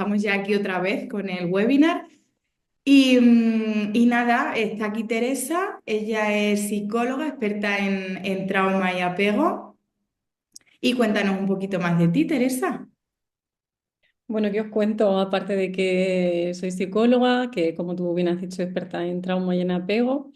estamos ya aquí otra vez con el webinar. Y nada, está aquí Teresa, ella es psicóloga, experta en trauma y apego. Y cuéntanos un poquito más de ti, Teresa. Bueno, ¿qué os cuento? Aparte de que soy psicóloga, que como tú bien has dicho, experta en trauma y en apego,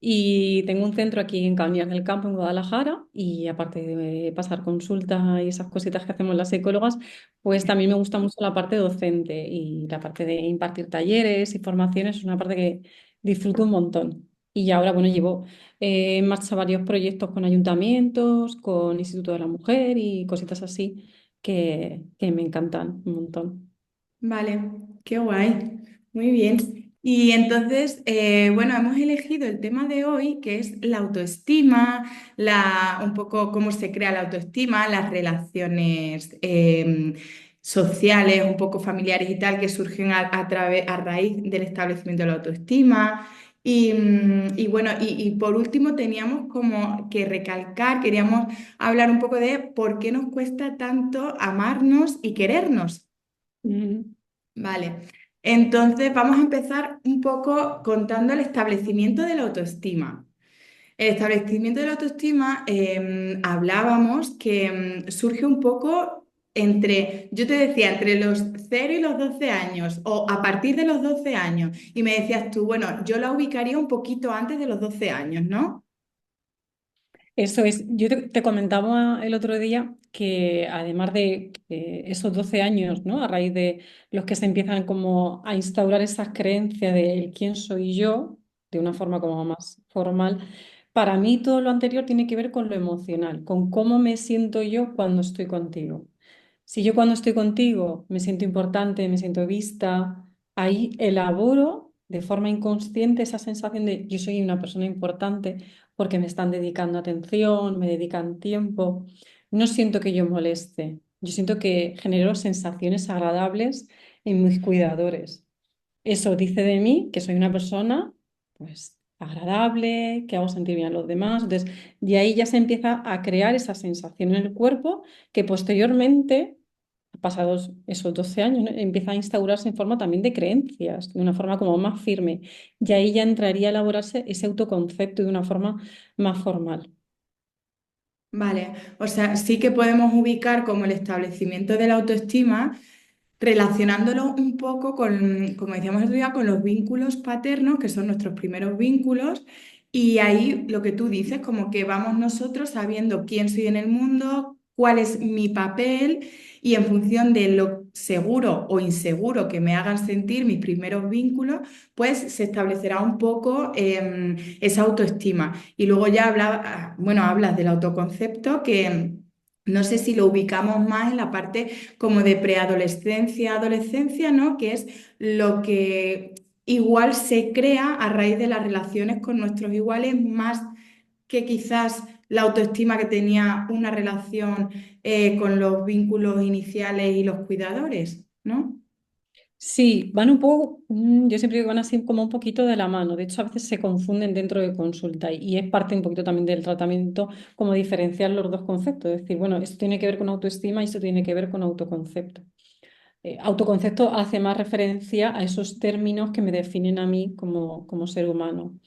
y tengo un centro aquí en Cañas del Campo, en Guadalajara, y aparte de pasar consultas y esas cositas que hacemos las psicólogas, pues también me gusta mucho la parte docente y la parte de impartir talleres y formaciones, es una parte que disfruto un montón. Y ahora, bueno, llevo en marcha varios proyectos con ayuntamientos, con Instituto de la Mujer y cositas así que me encantan un montón. Vale, qué guay. Muy bien. Y entonces, bueno, hemos elegido el tema de hoy, que es la autoestima, un poco cómo se crea la autoestima, las relaciones sociales, un poco familiares y tal, que surgen a raíz del establecimiento de la autoestima. Y bueno, y por último teníamos como que recalcar, queríamos hablar un poco de por qué nos cuesta tanto amarnos y querernos. Mm. Vale, entonces vamos a empezar un poco contando el establecimiento de la autoestima. El establecimiento de la autoestima, hablábamos que surge un poco entre, yo te decía, entre los 0 y los 12 años o a partir de los 12 años. Y me decías tú, bueno, yo la ubicaría un poquito antes de los 12 años, ¿no? Eso es, yo te comentaba el otro día que además de esos 12 años, ¿no? A raíz de los que se empiezan como a instaurar esas creencias de el quién soy yo, de una forma como más formal, para mí todo lo anterior tiene que ver con lo emocional, con cómo me siento yo cuando estoy contigo. Si yo cuando estoy contigo me siento importante, me siento vista, ahí elaboro de forma inconsciente esa sensación de yo soy una persona importante porque me están dedicando atención, me dedican tiempo. No siento que yo moleste, yo siento que genero sensaciones agradables en mis cuidadores. Eso dice de mí que soy una persona, pues, agradable, que hago sentir bien a los demás. Entonces, de ahí ya se empieza a crear esa sensación en el cuerpo que posteriormente, pasados esos 12 años, ¿no? Empieza a instaurarse en forma también de creencias, de una forma como más firme. Y ahí ya entraría a elaborarse ese autoconcepto de una forma más formal. Vale, o sea, sí que podemos ubicar como el establecimiento de la autoestima relacionándolo un poco con, como decíamos el otro día, con los vínculos paternos, que son nuestros primeros vínculos, y ahí lo que tú dices, como que vamos nosotros sabiendo quién soy en el mundo, cuál es mi papel, y en función de lo seguro o inseguro que me hagan sentir mis primeros vínculos, pues se establecerá un poco esa autoestima. Y luego ya bueno, hablas del autoconcepto que... No sé si lo ubicamos más en la parte como de preadolescencia, adolescencia, ¿no? Que es lo que igual se crea a raíz de las relaciones con nuestros iguales, más que quizás la autoestima que tenía una relación con los vínculos iniciales y los cuidadores, ¿no? Sí, van un poco, yo siempre digo que van así como un poquito de la mano. De hecho, a veces se confunden dentro de consulta y es parte un poquito también del tratamiento, como diferenciar los dos conceptos. Es decir, bueno, esto tiene que ver con autoestima y esto tiene que ver con autoconcepto. Autoconcepto hace más referencia a esos términos que me definen a mí como ser humano.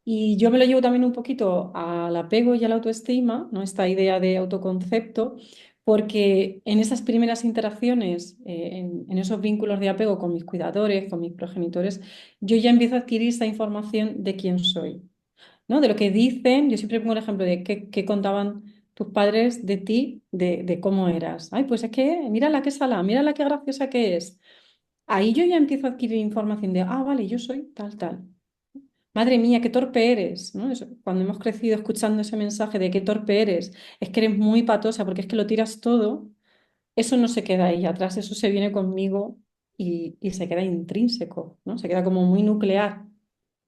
Y yo me lo llevo también un poquito al apego y a la autoestima, ¿no? Esta idea de autoconcepto, porque en esas primeras interacciones, en esos vínculos de apego con mis cuidadores, con mis progenitores, yo ya empiezo a adquirir esa información de quién soy, ¿no? De lo que dicen. Yo siempre pongo el ejemplo de qué contaban tus padres de ti, de cómo eras. Ay, pues es que mira la que sala, mira la que graciosa que es. Ahí yo ya empiezo a adquirir información de, ah, vale, yo soy tal, tal. Madre mía, qué torpe eres, ¿no? Cuando hemos crecido escuchando ese mensaje de qué torpe eres, es que eres muy patosa porque es que lo tiras todo, eso no se queda ahí atrás, eso se viene conmigo y se queda intrínseco, ¿no? Se queda como muy nuclear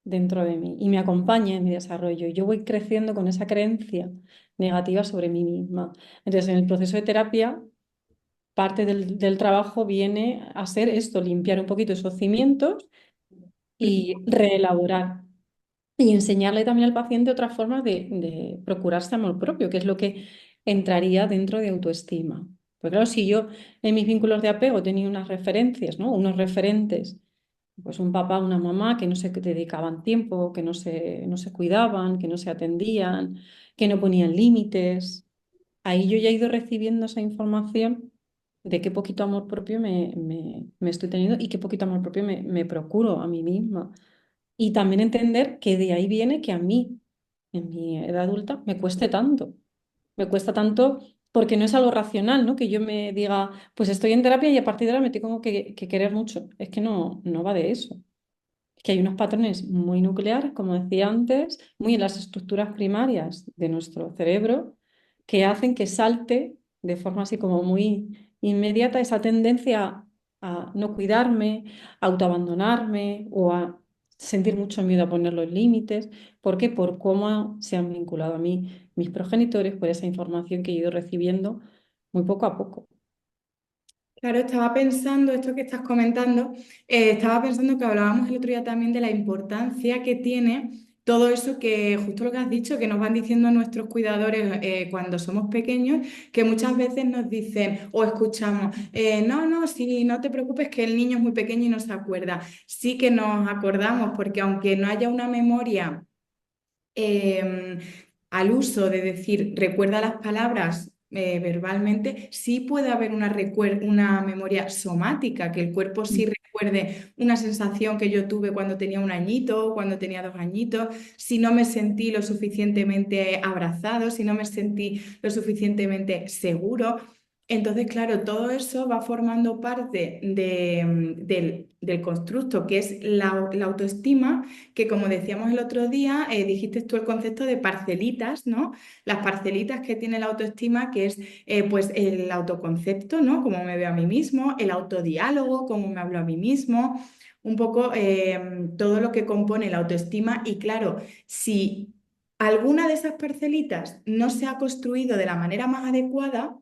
dentro de mí y me acompaña en mi desarrollo. Y yo voy creciendo con esa creencia negativa sobre mí misma. Entonces, en el proceso de terapia, parte del trabajo viene a ser esto, limpiar un poquito esos cimientos y reelaborar. Y enseñarle también al paciente otras formas de procurarse amor propio, que es lo que entraría dentro de autoestima. Pues claro, si yo en mis vínculos de apego tenía unas referencias, ¿no? Unos referentes, pues un papá, una mamá que no se dedicaban tiempo, que no se cuidaban, que no se atendían, que no ponían límites. Ahí yo ya he ido recibiendo esa información de qué poquito amor propio me estoy teniendo y qué poquito amor propio me procuro a mí misma. Y también entender que de ahí viene que a mí, en mi edad adulta, me cueste tanto. Me cuesta tanto porque no es algo racional, ¿no? Que yo me diga, pues estoy en terapia y a partir de ahora me tengo que querer mucho. Es que no va de eso. Es que hay unos patrones muy nucleares, como decía antes, muy en las estructuras primarias de nuestro cerebro, que hacen que salte de forma así como muy inmediata esa tendencia a no cuidarme, a autoabandonarme o a sentir mucho miedo a poner los límites. ¿Por qué? Por cómo se han vinculado a mí mis progenitores, por esa información que he ido recibiendo muy poco a poco. Claro, estaba pensando, esto que estás comentando, estaba pensando que hablábamos el otro día también de la importancia que tiene todo eso que, justo lo que has dicho, que nos van diciendo nuestros cuidadores cuando somos pequeños, que muchas veces nos dicen o escuchamos, no, no, si no te preocupes que el niño es muy pequeño y no se acuerda. Sí que nos acordamos, porque aunque no haya una memoria eh, al uso de decir recuerda las palabras verbalmente, sí puede haber una memoria somática, que el cuerpo sí recuerde una sensación que yo tuve cuando tenía un añito, cuando tenía 2 añitos, si no me sentí lo suficientemente abrazado, si no me sentí lo suficientemente seguro. Entonces, claro, todo eso va formando parte del constructo que es la autoestima, que como decíamos el otro día, dijiste tú el concepto de parcelitas, ¿no? Las parcelitas que tiene la autoestima, que es pues el autoconcepto, ¿no? Cómo me veo a mí mismo, el autodiálogo, cómo me hablo a mí mismo, un poco todo lo que compone la autoestima. Y claro, si alguna de esas parcelitas no se ha construido de la manera más adecuada,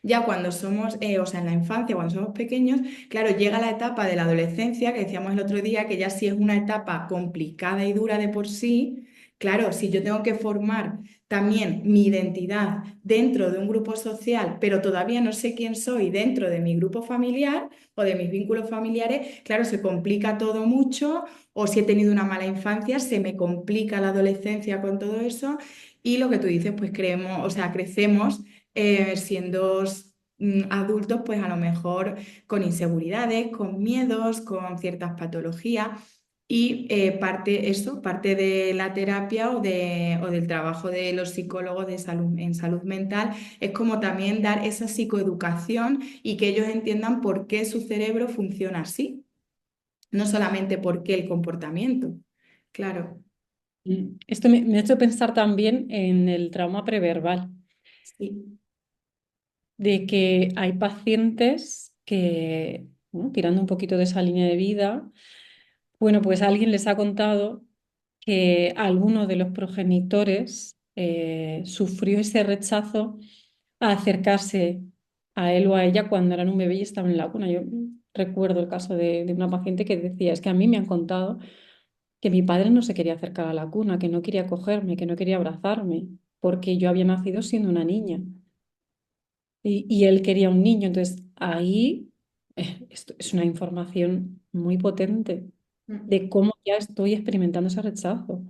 ya cuando somos, o sea, en la infancia, cuando somos pequeños, claro, llega la etapa de la adolescencia, que decíamos el otro día, que ya sí es una etapa complicada y dura de por sí. Claro, si yo tengo que formar también mi identidad dentro de un grupo social, pero todavía no sé quién soy dentro de mi grupo familiar o de mis vínculos familiares, claro, se complica todo mucho, o si he tenido una mala infancia, se me complica la adolescencia con todo eso. Y lo que tú dices, pues creemos, o sea, crecemos siendo adultos, pues a lo mejor con inseguridades, con miedos, con ciertas patologías. Y parte de la terapia o del trabajo de los psicólogos de salud, en salud mental es como también dar esa psicoeducación y que ellos entiendan por qué su cerebro funciona así, no solamente por qué el comportamiento. Claro, Esto me ha hecho pensar también en el trauma preverbal, sí. de que hay pacientes que, bueno, tirando un poquito de esa línea de vida, bueno, pues alguien les ha contado que alguno de los progenitores sufrió ese rechazo a acercarse a él o a ella cuando eran un bebé y estaban en la cuna. Yo recuerdo el caso de una paciente que decía, es que a mí me han contado que mi padre no se quería acercar a la cuna, que no quería cogerme, que no quería abrazarme, porque yo había nacido siendo una niña y él quería un niño. Entonces ahí esto es una información muy potente Mm. de cómo ya estoy experimentando ese rechazo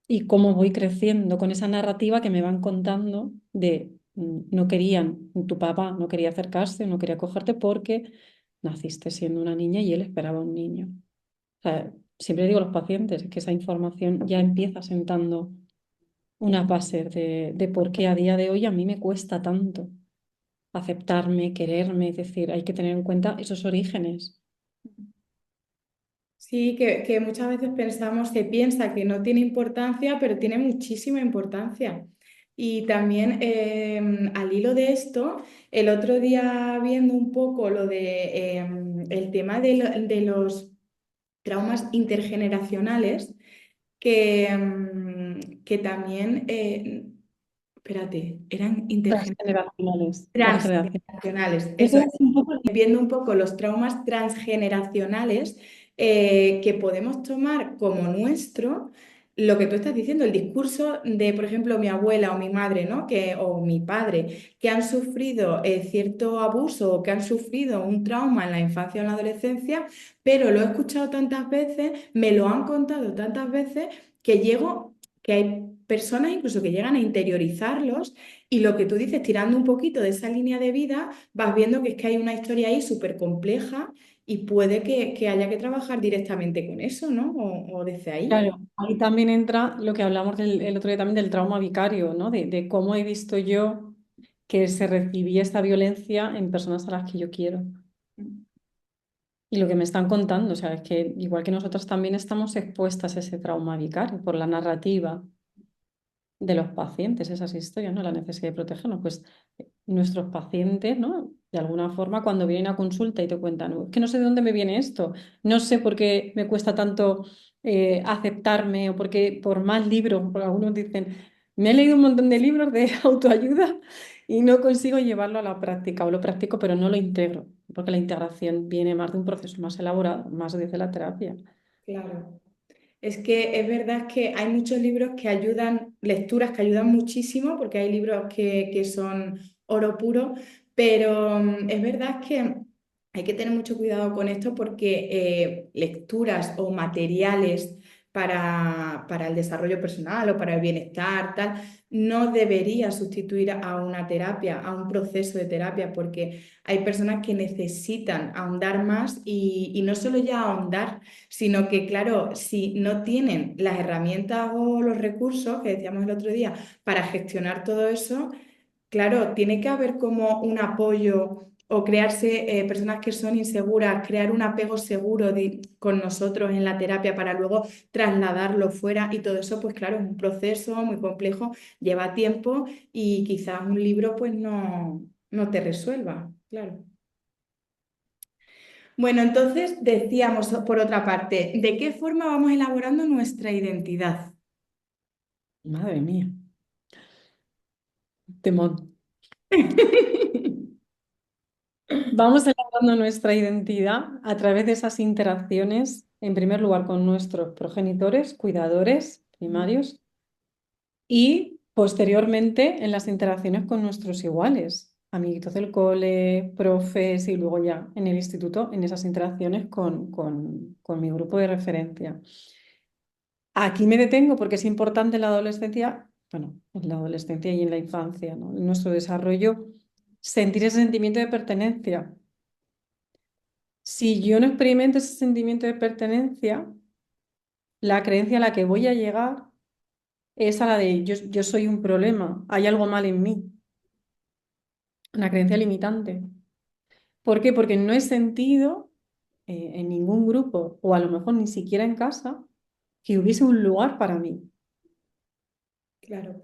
y cómo voy creciendo con esa narrativa que me van contando de no querían, tu papá no quería acercarse, no quería cogerte porque naciste siendo una niña y él esperaba un niño. O sea, siempre digo a los pacientes que esa información ya empieza sentando una base de por qué a día de hoy a mí me cuesta tanto aceptarme, quererme, es decir, hay que tener en cuenta esos orígenes. Sí, que muchas veces pensamos, se piensa que no tiene importancia, pero tiene muchísima importancia. Y también al hilo de esto, el otro día viendo un poco lo de el tema de los traumas intergeneracionales, que también, espérate, eran Transgeneracionales, transgeneracionales. transgeneracionales, eso Eso es un poco viendo un poco los traumas transgeneracionales que podemos tomar como nuestro. lo que tú estás diciendo, el discurso de, por ejemplo, mi abuela o mi madre, ¿no? O mi padre, que han sufrido cierto abuso o que han sufrido un trauma en la infancia o en la adolescencia, pero lo he escuchado tantas veces, me lo han contado tantas veces que llego, que hay personas incluso que llegan a interiorizarlos y lo que tú dices, tirando un poquito de esa línea de vida, vas viendo que es que hay una historia ahí súper compleja y puede que haya que trabajar directamente con eso, ¿no? O desde ahí. Claro, ahí también entra lo que hablamos el otro día también del trauma vicario, ¿no? De cómo he visto yo que se recibía esta violencia en personas a las que yo quiero. Y lo que me están contando, o sea, es que igual que nosotros también estamos expuestas a ese trauma vicario por la narrativa de los pacientes, esas historias, ¿no? La necesidad de protegernos. Pues nuestros pacientes, ¿no? De alguna forma, cuando vienen a consulta y te cuentan, es que no sé de dónde me viene esto, no sé por qué me cuesta tanto aceptarme o porque por más libros, porque algunos dicen, me he leído un montón de libros de autoayuda y no consigo llevarlo a la práctica o lo practico, pero no lo integro, porque la integración viene más de un proceso más elaborado, más desde la terapia. Claro. Es que es verdad que hay muchos libros que ayudan, lecturas que ayudan muchísimo, porque hay libros que son oro puro, pero es verdad que hay que tener mucho cuidado con esto porque lecturas o materiales para el desarrollo personal o para el bienestar, tal, no debería sustituir a una terapia, a un proceso de terapia, porque hay personas que necesitan ahondar más y no solo ya ahondar, sino que, claro, si no tienen las herramientas o los recursos que decíamos el otro día para gestionar todo eso, claro, tiene que haber como un apoyo o crearse personas que son inseguras, crear un apego seguro con nosotros en la terapia para luego trasladarlo fuera y todo eso, pues claro, es un proceso muy complejo, lleva tiempo y quizás un libro pues no te resuelva, claro. Bueno, entonces decíamos por otra parte, ¿de qué forma vamos elaborando nuestra identidad? Madre mía, temón. Vamos elaborando nuestra identidad a través de esas interacciones, en primer lugar con nuestros progenitores, cuidadores primarios y posteriormente en las interacciones con nuestros iguales, amiguitos del cole, profes y luego ya en el instituto, en esas interacciones con mi grupo de referencia. Aquí me detengo porque es importante en la adolescencia, bueno, en la adolescencia y en la infancia, ¿no? En nuestro desarrollo, sentir ese sentimiento de pertenencia. Si yo no experimento ese sentimiento de pertenencia, la creencia a la que voy a llegar es a la de yo soy un problema, hay algo mal en mí, una creencia limitante. ¿Por qué? Porque no he sentido en ningún grupo, o a lo mejor ni siquiera en casa, que hubiese un lugar para mí, Claro,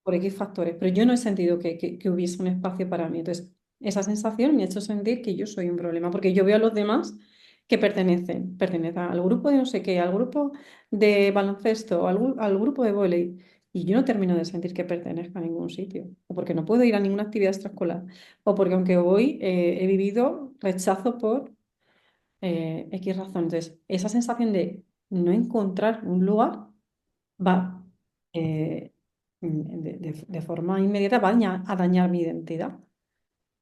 por X factores, pero yo no he sentido que hubiese un espacio para mí. Entonces, esa sensación me ha hecho sentir que yo soy un problema, porque yo veo a los demás que pertenecen al grupo de no sé qué, al grupo de baloncesto, al grupo de vóley, y yo no termino de sentir que pertenezco a ningún sitio, o porque no puedo ir a ninguna actividad extraescolar, o porque aunque voy, he vivido rechazo por X razón. Entonces, esa sensación de no encontrar un lugar va eh, de forma inmediata va a dañar mi identidad,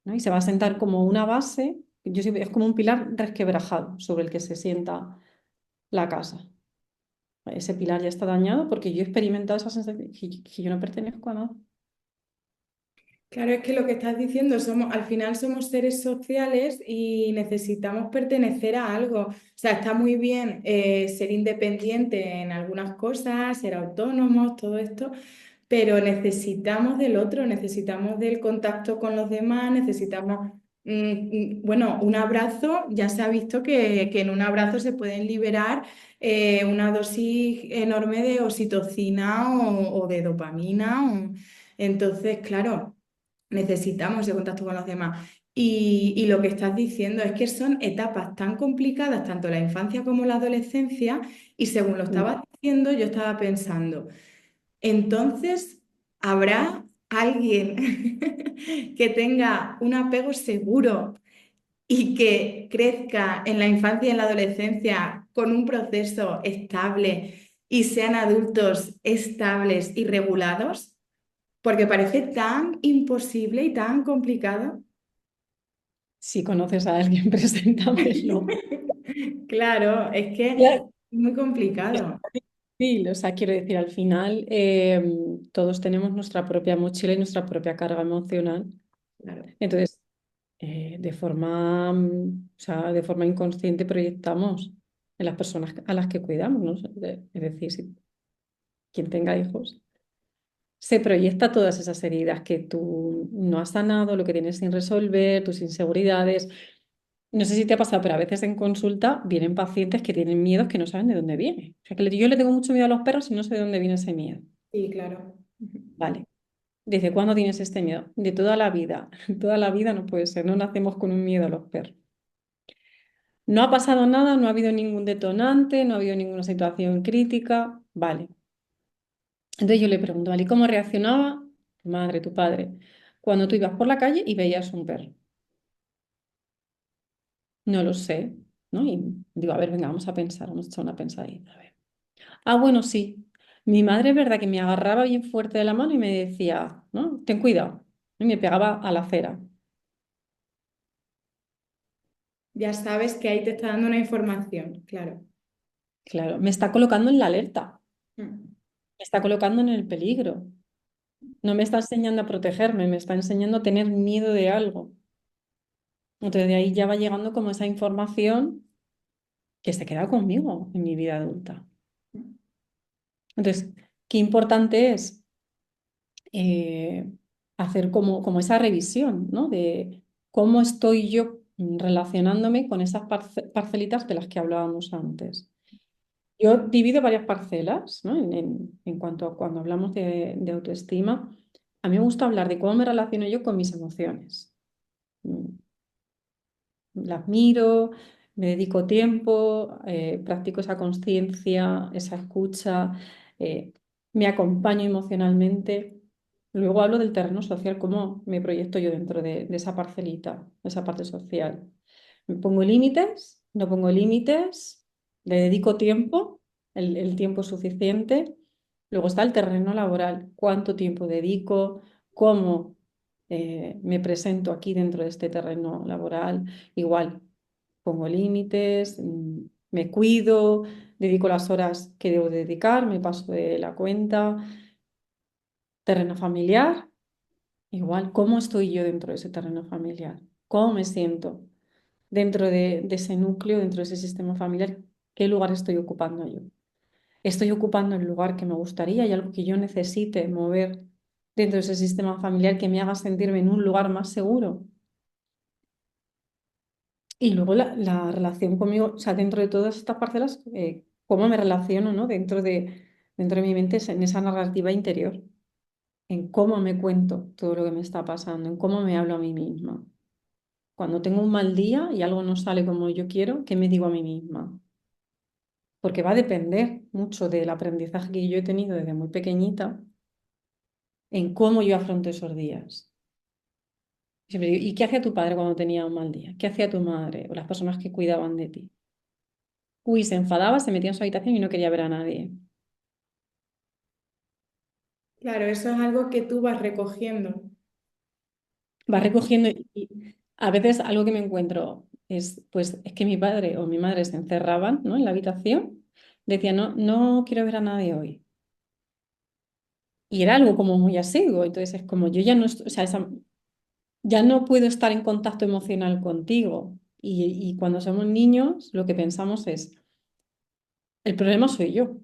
¿no? Y se va a sentar como una base, es como un pilar resquebrajado sobre el que se sienta la casa. Ese pilar ya está dañado porque yo he experimentado esa sensación que yo no pertenezco a nada. claro, es que lo que estás diciendo, al final somos seres sociales y necesitamos pertenecer a algo. O sea, está muy bien ser independiente en algunas cosas, ser autónomos, todo esto, pero necesitamos del otro, necesitamos del contacto con los demás, necesitamos, bueno, un abrazo, ya se ha visto que en un abrazo se pueden liberar una dosis enorme de oxitocina o de dopamina. Entonces, claro, necesitamos ese contacto con los demás. Y lo que estás diciendo es que son etapas tan complicadas, tanto la infancia como la adolescencia, y según lo Mm. estabas diciendo, yo estaba pensando. Entonces, ¿habrá alguien que tenga un apego seguro y que crezca en la infancia y en la adolescencia con un proceso estable? y sean adultos estables y regulados? Porque parece tan imposible y tan complicado. Si conoces a alguien, preséntamelo. Claro, es que Claro. es muy Es complicado. difícil, o sea, quiero decir, al final todos tenemos nuestra propia mochila y nuestra propia carga emocional. Claro. Entonces, o sea, de forma inconsciente proyectamos en las personas a las que cuidamos, ¿no? Es decir, si quien tenga hijos, se proyecta todas esas heridas que tú no has sanado, lo que tienes sin resolver, tus inseguridades. No sé si te ha pasado, pero a veces en consulta vienen pacientes que tienen miedos que no saben de dónde viene. O sea, que yo le tengo mucho miedo a los perros y no sé de dónde viene ese miedo. Sí, claro. Vale. ¿Desde cuándo tienes este miedo? De toda la vida. Toda la vida no puede ser. No nacemos con un miedo a los perros. No ha pasado nada, no ha habido ningún detonante, no ha habido ninguna situación crítica. Vale. Entonces yo le pregunto, ¿vale? ¿Y cómo reaccionaba tu madre, tu padre, cuando tú ibas por la calle y veías un perro? No lo sé, ¿no? Y digo, a ver, venga, vamos a pensar, vamos a echar una pensadita. A ver. Ah, bueno, sí. Mi madre es verdad que me agarraba bien fuerte de la mano y me decía, ¿no? Ten cuidado. Y me pegaba a la acera. Ya sabes que ahí te está dando una información, claro. Claro, me está colocando en la alerta, Mm. me está colocando en el peligro. No me está enseñando a protegerme, me está enseñando a tener miedo de algo. Entonces de ahí ya va llegando como esa información que se queda conmigo en mi vida adulta. Entonces, qué importante es eh, hacer como esa revisión, ¿no? De cómo estoy yo relacionándome con esas parcelitas de las que hablábamos antes. Yo divido varias parcelas, ¿no? En cuanto a cuando hablamos de autoestima, a mí me gusta hablar de cómo me relaciono yo con mis emociones. Mm, Las miro, me dedico tiempo, practico esa conciencia, esa escucha, eh, me acompaño emocionalmente. Luego hablo del terreno social, cómo me proyecto yo dentro de esa parcelita, esa parte social. ¿Me pongo límites? ¿No pongo límites? ¿Le dedico tiempo? ¿El tiempo suficiente? Luego está el terreno laboral. ¿Cuánto tiempo dedico? ¿Cómo me presento aquí dentro de este terreno laboral? Igual, pongo límites, me cuido, dedico las horas que debo dedicar, me paso de la cuenta. Terreno familiar, igual, ¿cómo estoy yo dentro de ese terreno familiar? ¿Cómo me siento dentro de ese núcleo, dentro de ese sistema familiar? ¿Qué lugar estoy ocupando yo? ¿Estoy ocupando el lugar que me gustaría? ¿Hay algo que yo necesite mover dentro de ese sistema familiar que me haga sentirme en un lugar más seguro? Y luego la relación conmigo, o sea, dentro de todas estas parcelas, cómo me relaciono, ¿no? Dentro de mi mente, en esa narrativa interior, en cómo me cuento todo lo que me está pasando, en cómo me hablo a mí misma. Cuando tengo un mal día y algo no sale como yo quiero, ¿qué me digo a mí misma? Porque va a depender mucho del aprendizaje que yo he tenido desde muy pequeñita en cómo yo afronto esos días. Siempre digo, ¿y qué hacía tu padre cuando tenía un mal día? ¿Qué hacía tu madre o las personas que cuidaban de ti? Uy, se enfadaba, se metía en su habitación y no quería ver a nadie. Claro, eso es algo que tú vas recogiendo. Va recogiendo y a veces algo que me encuentro es, pues, es que mi padre o mi madre se encerraban, ¿no? En la habitación, decían, no, no quiero ver a nadie hoy. Y era algo como muy asiduo, entonces es como yo ya no, o sea, ya no puedo estar en contacto emocional contigo. Y cuando somos niños, lo que pensamos es, el problema soy yo.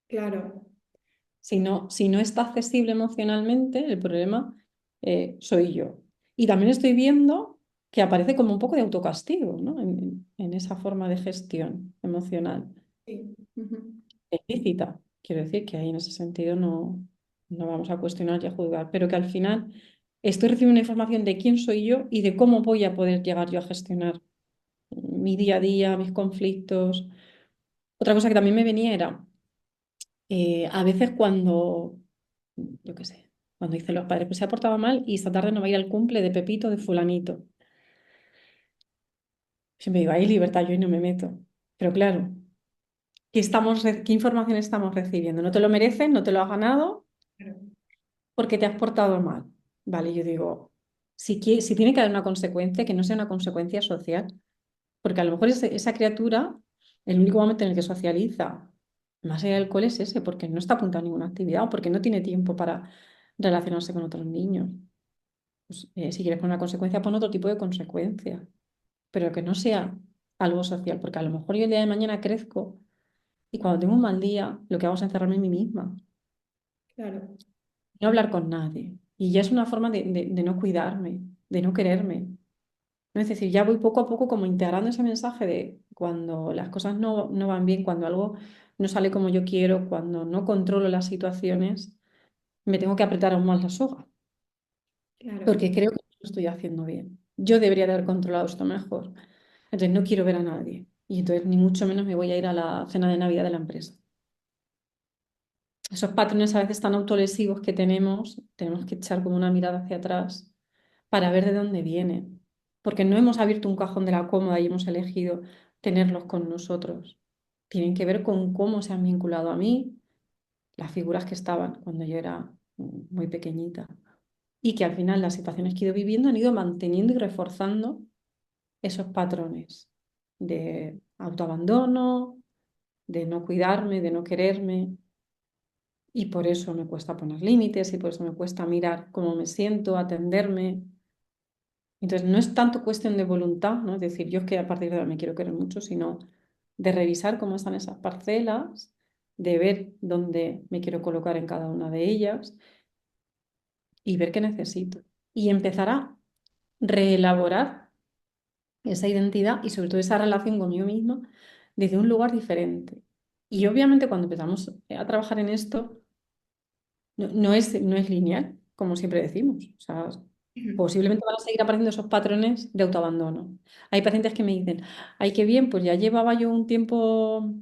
Claro, Si no está accesible emocionalmente, el problema soy yo. Y también estoy viendo que aparece como un poco de autocastigo, ¿no? En esa forma de gestión emocional. sí. Ujú. Explícita. Quiero decir que ahí en ese sentido no vamos a cuestionar y a juzgar, pero que al final estoy recibiendo una información de quién soy yo y de cómo voy a poder llegar yo a gestionar mi día a día, mis conflictos. Otra cosa que también me venía era, a veces cuando, yo qué sé, cuando dicen los padres, pues se ha portado mal y esta tarde no va a ir al cumple de Pepito, de fulanito. Siempre digo, hay libertad, yo y no me meto. Pero claro, qué información estamos recibiendo. No te lo mereces, no te lo has ganado porque te has portado mal. Vale, yo digo, si tiene que haber una consecuencia, que no sea una consecuencia social, porque a lo mejor esa criatura, el único momento en el que socializa más allá del cole es ese, porque no está apuntado a ninguna actividad o porque no tiene tiempo para relacionarse con otros niños. Pues, si quieres poner una consecuencia, pon otro tipo de consecuencia, pero que no sea algo social, porque a lo mejor yo el día de mañana crezco y cuando tengo un mal día, lo que hago es encerrarme en mí misma, Claro, no hablar con nadie. Y ya es una forma de no cuidarme, de no quererme. ¿No? Es decir, ya voy poco a poco como integrando ese mensaje de cuando las cosas no van bien, cuando algo no sale como yo quiero, cuando no controlo las situaciones, me tengo que apretar aún más la soga, claro. porque creo que no lo estoy haciendo bien. Yo debería de haber controlado esto mejor. Entonces no quiero ver a nadie. Y entonces ni mucho menos me voy a ir a la cena de Navidad de la empresa. Esos patrones a veces tan autolesivos que tenemos que echar como una mirada hacia atrás para ver de dónde vienen. Porque no hemos abierto un cajón de la cómoda y hemos elegido tenerlos con nosotros. Tienen que ver con cómo se han vinculado a mí las figuras que estaban cuando yo era muy pequeñita. Y que al final las situaciones que he ido viviendo han ido manteniendo y reforzando esos patrones de autoabandono, de no cuidarme, de no quererme. Y por eso me cuesta poner límites y por eso me cuesta mirar cómo me siento, atenderme. Entonces, no es tanto cuestión de voluntad, ¿no? Es decir, yo es que a partir de ahora me quiero querer mucho, sino de revisar cómo están esas parcelas, de ver dónde me quiero colocar en cada una de ellas y ver qué necesito. Y empezar a reelaborar esa identidad y sobre todo esa relación conmigo misma desde un lugar diferente. Y obviamente cuando empezamos a trabajar en esto, no es lineal, como siempre decimos. O sea, posiblemente van a seguir apareciendo esos patrones de autoabandono. Hay pacientes que me dicen, ay, qué bien, pues ya llevaba yo un tiempo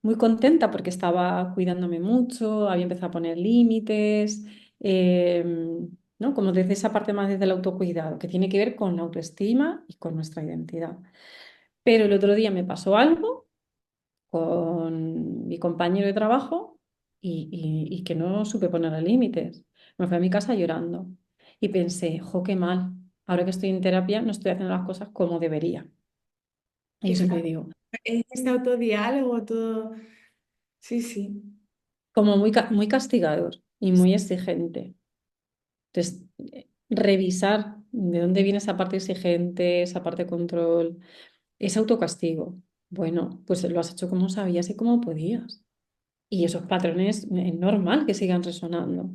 muy contenta porque estaba cuidándome mucho, había empezado a poner límites, ¿no? Como desde esa parte más desde el autocuidado, que tiene que ver con la autoestima y con nuestra identidad. Pero el otro día me pasó algo con mi compañero de trabajo y que no supe poner límites. Me fui a mi casa llorando y pensé, jo, qué mal. Ahora que estoy en terapia no estoy haciendo las cosas como debería. Y yo siempre Fíjate, digo, es este autodiálogo, todo. Sí, sí. como muy castigador y muy exigente. Entonces, revisar de dónde viene esa parte exigente, esa parte de control, ese autocastigo. Bueno, pues lo has hecho como sabías y como podías. Y esos patrones es normal que sigan resonando.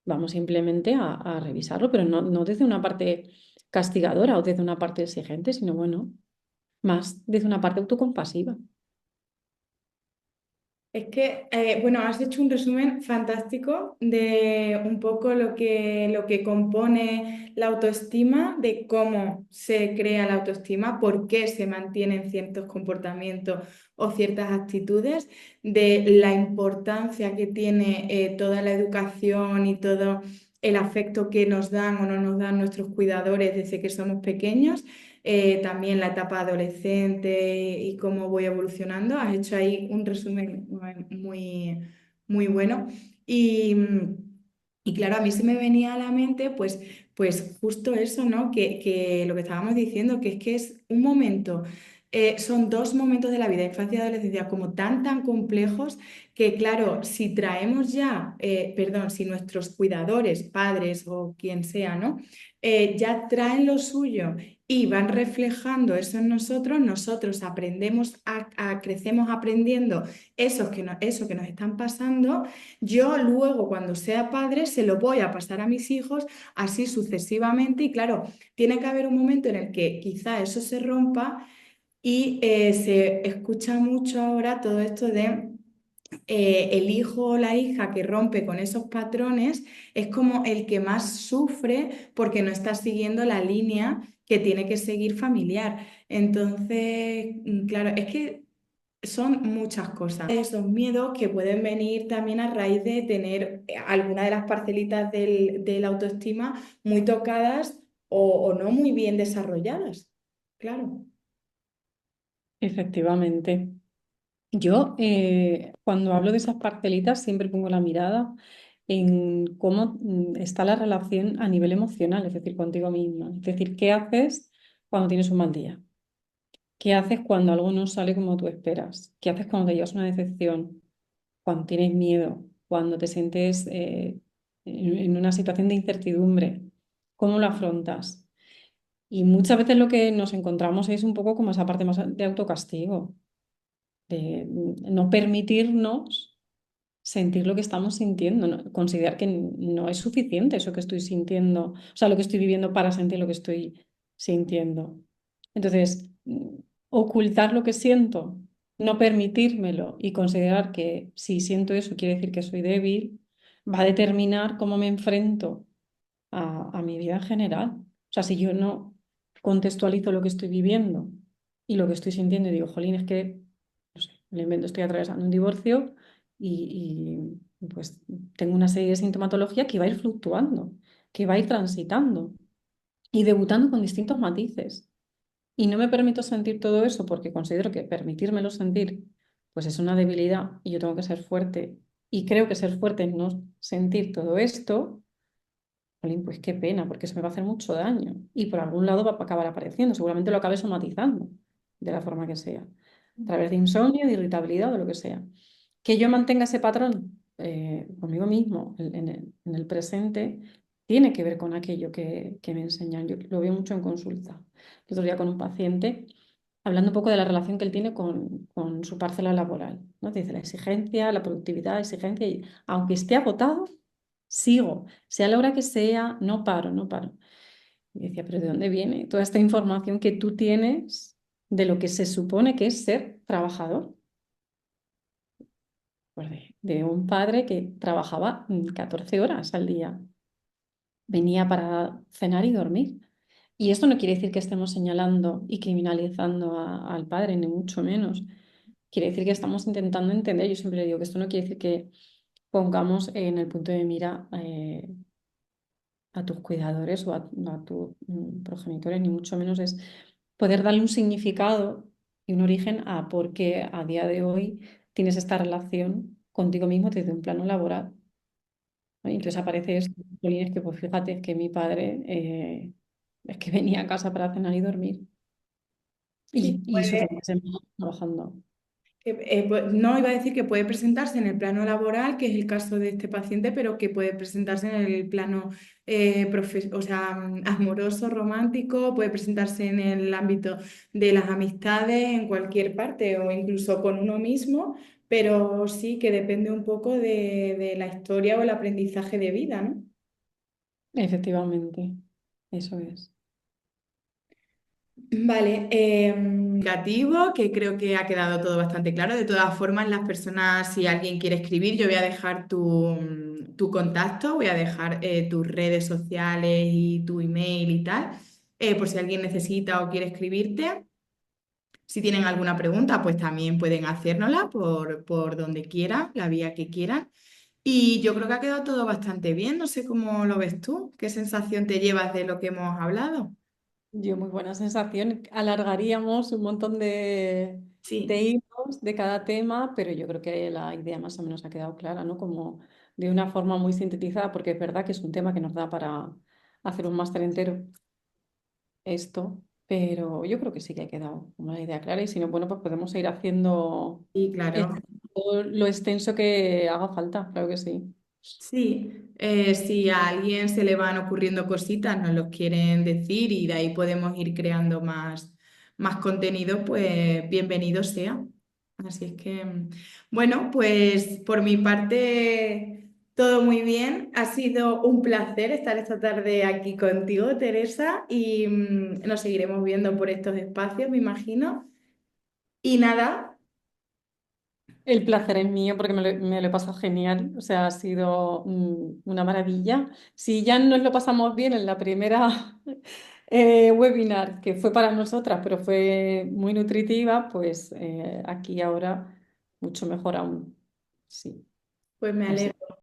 Vamos simplemente a revisarlo, pero no desde una parte castigadora o desde una parte exigente, sino bueno, más desde una parte autocompasiva. Es que, bueno, has hecho un resumen fantástico de un poco lo que compone la autoestima, de cómo se crea la autoestima, por qué se mantienen ciertos comportamientos o ciertas actitudes, de la importancia que tiene toda la educación y todo el afecto que nos dan o no nos dan nuestros cuidadores desde que somos pequeños, también la etapa adolescente y cómo voy evolucionando. Has hecho ahí un resumen muy, muy bueno. Y, y claro, a mí se me venía a la mente, pues justo eso, ¿no? Que lo que estábamos diciendo, que es un momento. Son dos momentos de la vida, infancia y adolescencia, como tan complejos que, claro, si traemos ya, perdón, si nuestros cuidadores, padres o quien sea, ¿no? Ya traen lo suyo y van reflejando eso en nosotros, nosotros aprendemos crecemos aprendiendo eso que nos están pasando, yo luego cuando sea padre se lo voy a pasar a mis hijos, así sucesivamente, y claro, tiene que haber un momento en el que quizá eso se rompa y se escucha mucho ahora todo esto de el hijo o la hija que rompe con esos patrones es como el que más sufre porque no está siguiendo la línea que tiene que seguir familiar. Entonces, claro, es que son muchas cosas. Esos miedos que pueden venir también a raíz de tener alguna de las parcelitas de la autoestima muy tocadas o no muy bien desarrolladas. Claro. Efectivamente. Yo, cuando hablo de esas parcelitas, siempre pongo la mirada en cómo está la relación a nivel emocional, es decir, contigo misma. Es decir, ¿qué haces cuando tienes un mal día? ¿Qué haces cuando algo no sale como tú esperas? ¿Qué haces cuando te llevas una decepción? Cuando tienes miedo, cuando te sientes en una situación de incertidumbre. ¿Cómo lo afrontas? Y muchas veces lo que nos encontramos es un poco como esa parte más de autocastigo, de no permitirnos sentir lo que estamos sintiendo, considerar que no es suficiente eso que estoy sintiendo, o sea, lo que estoy viviendo para sentir lo que estoy sintiendo. Entonces, ocultar lo que siento, no permitírmelo y considerar que si siento eso quiere decir que soy débil, va a determinar cómo me enfrento a mi vida en general. O sea, si yo no contextualizo lo que estoy viviendo y lo que estoy sintiendo y digo, jolín, es que, no sé, me lo invento, estoy atravesando un divorcio pues tengo una serie de sintomatología que va a ir fluctuando, que va a ir transitando y debutando con distintos matices. Y no me permito sentir todo eso porque considero que permitírmelo sentir pues es una debilidad y yo tengo que ser fuerte. Y creo que ser fuerte es no sentir todo esto. Jolín, pues qué pena, porque eso me va a hacer mucho daño. Y por algún lado va a acabar apareciendo. Seguramente lo acabe somatizando, de la forma que sea. A través de insomnio, de irritabilidad o lo que sea. Que yo mantenga ese patrón conmigo mismo en el presente tiene que ver con aquello que me enseñan. Yo lo veo mucho en consulta. El otro día con un paciente, hablando un poco de la relación que él tiene con su parcela laboral, ¿no? Dice la exigencia, la productividad, exigencia, y aunque esté agotado, sigo, sea la hora que sea, no paro, no paro. Y decía, pero ¿de dónde viene toda esta información que tú tienes de lo que se supone que es ser trabajador? Pues de un padre que trabajaba 14 horas al día, venía para cenar y dormir. Y esto no quiere decir que estemos señalando y criminalizando al padre, ni mucho menos. Quiere decir que estamos intentando entender. Yo siempre digo que esto no quiere decir que pongamos en el punto de mira a tus cuidadores o a tus progenitores, ni mucho menos es poder darle un significado y un origen a por qué a día de hoy tienes esta relación contigo mismo desde un plano laboral, ¿no? Y entonces aparece esto, jolín, es que pues fíjate, es que mi padre es que venía a casa para cenar y dormir Sí, y sus demás semanas trabajando. No, iba a decir que puede presentarse en el plano laboral, que es el caso de este paciente, pero que puede presentarse en el plano o sea, amoroso, romántico, puede presentarse en el ámbito de las amistades, en cualquier parte o incluso con uno mismo, pero sí que depende un poco de la historia o el aprendizaje de vida, ¿no? Efectivamente, eso es. Vale, negativo, que creo que ha quedado todo bastante claro. De todas formas, las personas, si alguien quiere escribir, yo voy a dejar tu contacto, voy a dejar tus redes sociales y tu email y tal, por si alguien necesita o quiere escribirte. Si tienen alguna pregunta, pues también pueden hacérnosla por donde quieran, la vía que quieran. Y yo creo que ha quedado todo bastante bien. No sé cómo lo ves tú, qué sensación te llevas de lo que hemos hablado. Yo muy buena sensación. Alargaríamos un montón de Sí. hilos de cada tema, pero yo creo que la idea más o menos ha quedado clara, ¿no? Como de una forma muy sintetizada, porque es verdad que es un tema que nos da para hacer un máster entero esto, pero yo creo que sí que ha quedado una idea clara y si no, bueno, pues podemos ir haciendo Sí, claro. todo lo extenso que haga falta, claro que sí. Sí, si a alguien se le van ocurriendo cositas, nos los quieren decir y de ahí podemos ir creando más contenido, pues bienvenido sea. Así es que, bueno, pues por mi parte, todo muy bien. Ha sido un placer estar esta tarde aquí contigo, Teresa, y nos seguiremos viendo por estos espacios, me imagino. Y nada, El placer es mío porque me lo he pasado genial, o sea, ha sido una maravilla. Si ya nos lo pasamos bien en la primera webinar, que fue para nosotras, pero fue muy nutritiva, pues aquí ahora mucho mejor aún. Sí, pues me así. alegro.